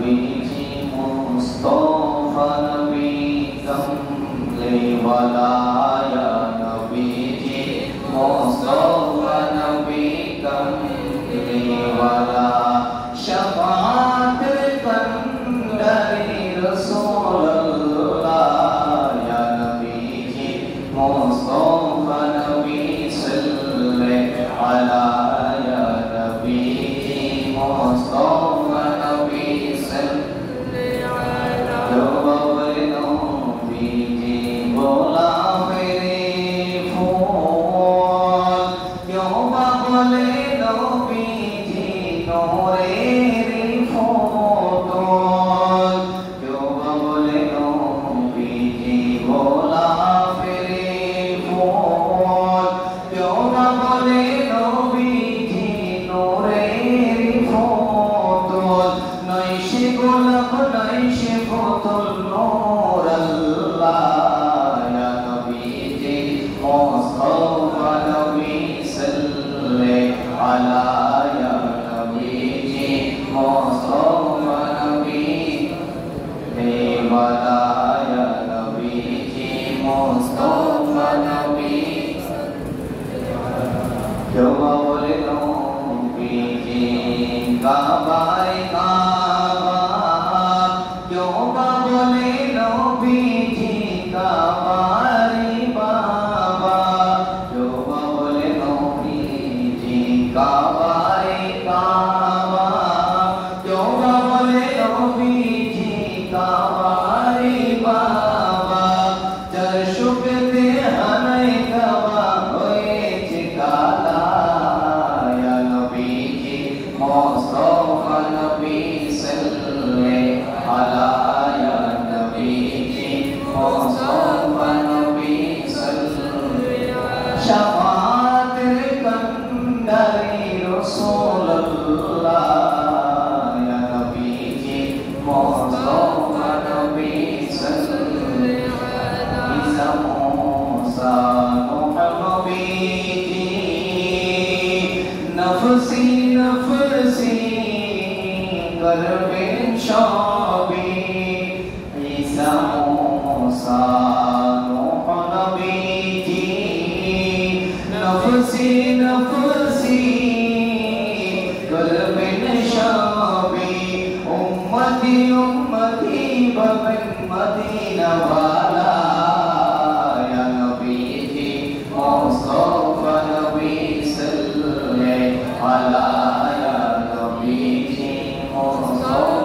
नबी जी मुस्तफा नबी कमले वाला या नबी जी मुस्तफा नबी कमले वाला शफाअत कंदरी रसूल अल्लाह या नबी जी मुस्तफा नबी सल्लल्लाहु अला या नबी जी मुस्तफा नबी सल्लल्लाहु अला जो बाबरे नबी जी बोला मेरे फूल क्यों बाबले नबी जी नूरे Allah ya Nabi ji Mustafa